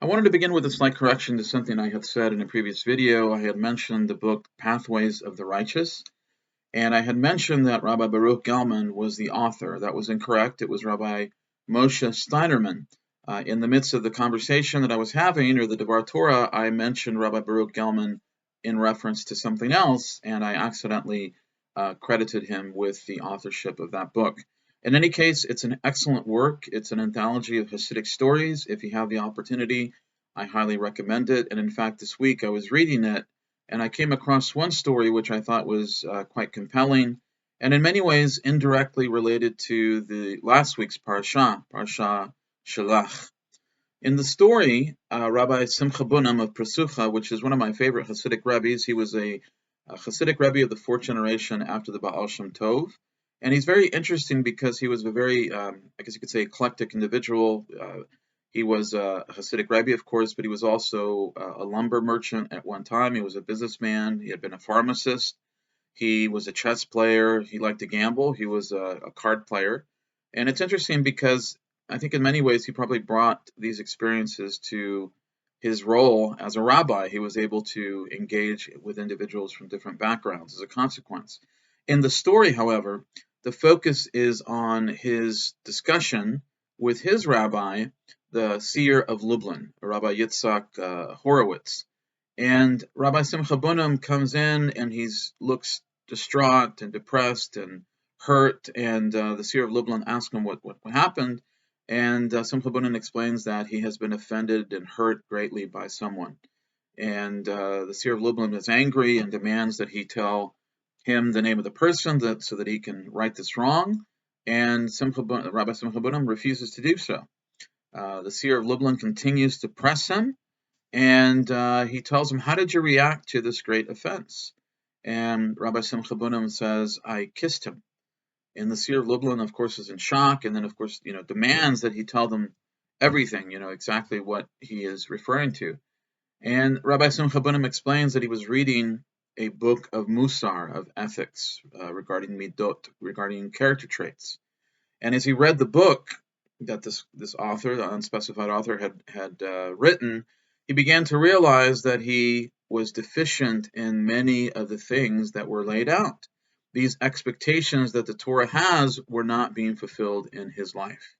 I wanted to begin with a slight correction to something I had said in a previous video. I had mentioned the book Pathways of the Righteous, and I had mentioned that Rabbi Baruch Gelman was the author. That was incorrect. It was Rabbi Moshe Steinerman. In the midst of the conversation that I was having, or the Devar Torah, I mentioned Rabbi Baruch Gelman in reference to something else, and I accidentally credited him with the authorship of that book. In any case, it's an excellent work. It's an anthology of Hasidic stories. If you have the opportunity, I highly recommend it. And in fact, this week I was reading it, and I came across one story which I thought was quite compelling, and in many ways indirectly related to the last week's Parashat Shelach. In the story, Rabbi Simcha Bunim of Prasucha, which is one of my favorite Hasidic rabbis, he was a Hasidic Rebbe of the fourth generation after the Baal Shem Tov. And he's very interesting because he was a very, I guess you could say, eclectic individual. He was a Hasidic Rebbe, of course, but he was also a lumber merchant at one time. He was a businessman. He had been a pharmacist. He was a chess player. He liked to gamble. He was a card player. And it's interesting because I think in many ways he probably brought these experiences to his role as a rabbi. He was able to engage with individuals from different backgrounds as a consequence. In the story, however, the focus is on his discussion with his rabbi, the seer of Lublin, Rabbi Yitzhak Horowitz. And Rabbi Simcha Bunim comes in and he looks distraught and depressed and hurt. And the seer of Lublin asks him what happened. And Simcha Bunim explains that he has been offended and hurt greatly by someone. And the seer of Lublin is angry and demands that he tell him the name of the person so that he can right this wrong. And Rabbi Simcha Bunim refuses to do so. The seer of Lublin continues to press him, and he tells him, "How did you react to this great offense?" And Rabbi Simcha Bunim says, "I kissed him." And the seer of Lublin, of course, is in shock, and then, of course, demands that he tell them everything, exactly what he is referring to. And Rabbi Simcha Bunim explains that he was reading a book of Musar, of ethics, regarding midot, regarding character traits. And as he read the book that this author, the unspecified author, had written, he began to realize that he was deficient in many of the things that were laid out. These expectations that the Torah has were not being fulfilled in his life.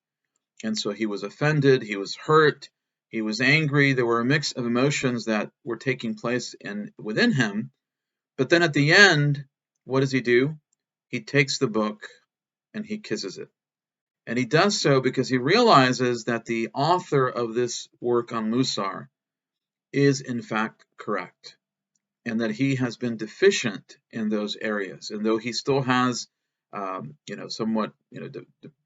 And so he was offended, he was hurt, he was angry. There were a mix of emotions that were taking place within him. But then at the end, what does he do? He takes the book and he kisses it. And he does so because he realizes that the author of this work on Musar is in fact correct, and that he has been deficient in those areas. And though he still has, somewhat,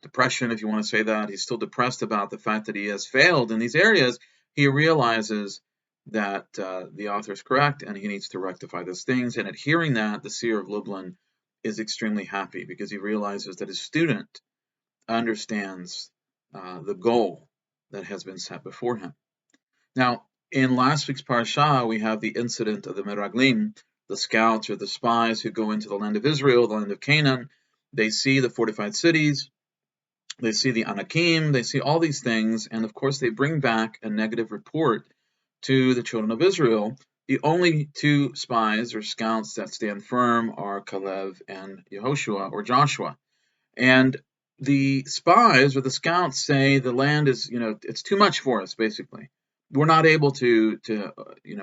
depression, if you want to say that, he's still depressed about the fact that he has failed in these areas, he realizes that the author is correct and he needs to rectify those things. And at hearing that, the seer of Lublin is extremely happy because he realizes that his student understands the goal that has been set before him. Now, in last week's parasha, we have the incident of the meragelim, the scouts or the spies who go into the land of Israel, the land of Canaan. They see the fortified cities, they see the Anakim, they see all these things, and of course they bring back a negative report to the children of Israel. The only two spies or scouts that stand firm are Caleb and Yehoshua or Joshua. And the spies or the scouts say the land is, it's too much for us, basically. We're not able to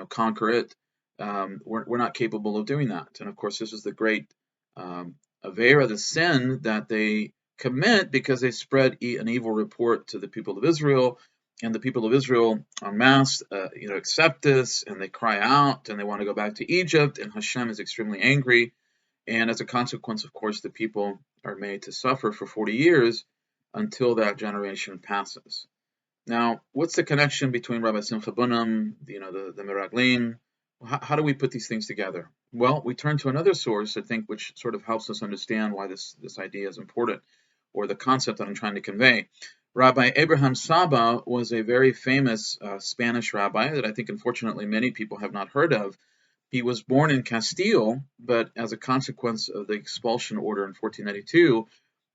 conquer it. We're not capable of doing that. And of course, this is the great avera, the sin that they commit because they spread an evil report to the people of Israel. And the people of Israel en masse, accept this, and they cry out, and they want to go back to Egypt. And Hashem is extremely angry. And as a consequence, of course, the people are made to suffer for 40 years until that generation passes. Now, what's the connection between Rabbi Simcha Bunim, the meragelim? How do we put these things together? Well, we turn to another source, I think, which sort of helps us understand why this idea is important, or the concept that I'm trying to convey. Rabbi Abraham Saba was a very famous Spanish rabbi that I think, unfortunately, many people have not heard of. He was born in Castile, but as a consequence of the expulsion order in 1492,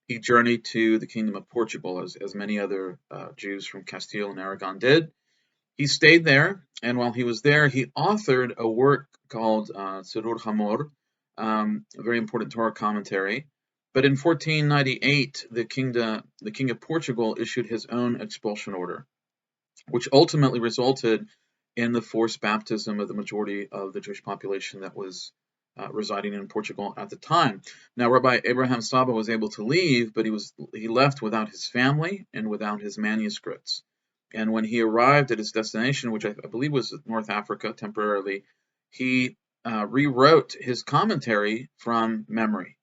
he journeyed to the Kingdom of Portugal, as many other Jews from Castile and Aragon did. He stayed there, and while he was there, he authored a work called Tzurur Hamor, a very important Torah commentary. But in 1498, the king of Portugal issued his own expulsion order, which ultimately resulted in the forced baptism of the majority of the Jewish population that was residing in Portugal at the time. Now, Rabbi Abraham Saba was able to leave, but he left without his family and without his manuscripts. And when he arrived at his destination, which I believe was North Africa temporarily, he rewrote his commentary from memory.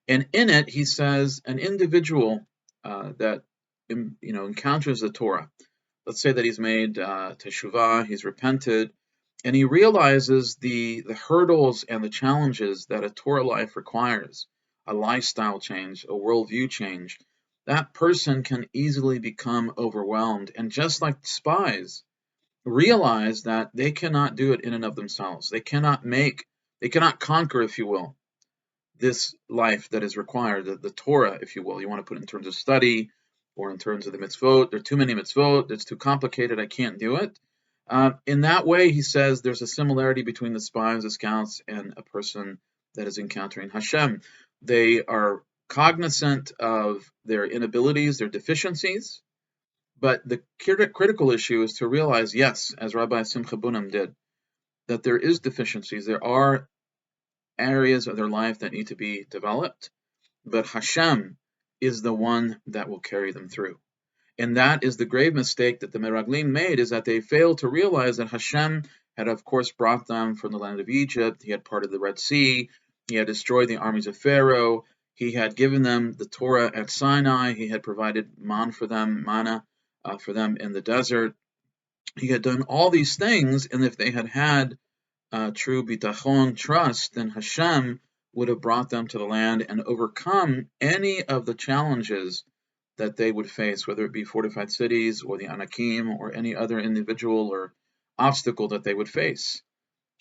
And in it, he says an individual that encounters the Torah. Let's say that he's made teshuvah, he's repented, and he realizes the hurdles and the challenges that a Torah life requires, a lifestyle change, a worldview change. That person can easily become overwhelmed, and just like spies, realize that they cannot do it in and of themselves. They cannot conquer, if you will, this life that is required, the Torah, if you will. You want to put it in terms of study or in terms of the mitzvot. There are too many mitzvot. It's too complicated. I can't do it. In that way, he says there's a similarity between the spies, the scouts, and a person that is encountering Hashem. They are cognizant of their inabilities, their deficiencies, but the critical issue is to realize, yes, as Rabbi Simcha Bunim did, that there is deficiencies. There are areas of their life that need to be developed, but Hashem is the one that will carry them through. And that is the grave mistake that the meragelim made, is that they failed to realize that Hashem had, of course, brought them from the land of Egypt. He had parted the Red Sea. He had destroyed the armies of Pharaoh. He had given them the Torah at Sinai. He had provided manna for them in the desert. He had done all these things, and if they had had true bitachon, trust, then Hashem would have brought them to the land and overcome any of the challenges that they would face, whether it be fortified cities or the Anakim or any other individual or obstacle that they would face.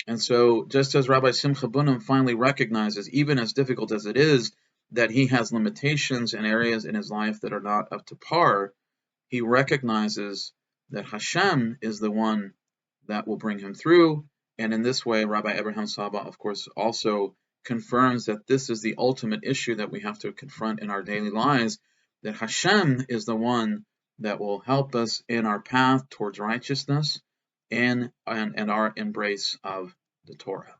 And so, just as Rabbi Simcha Bunim finally recognizes, even as difficult as it is, that he has limitations in areas in his life that are not up to par, he recognizes that Hashem is the one that will bring him through. And in this way, Rabbi Abraham Saba, of course, also confirms that this is the ultimate issue that we have to confront in our daily lives, that Hashem is the one that will help us in our path towards righteousness and our embrace of the Torah.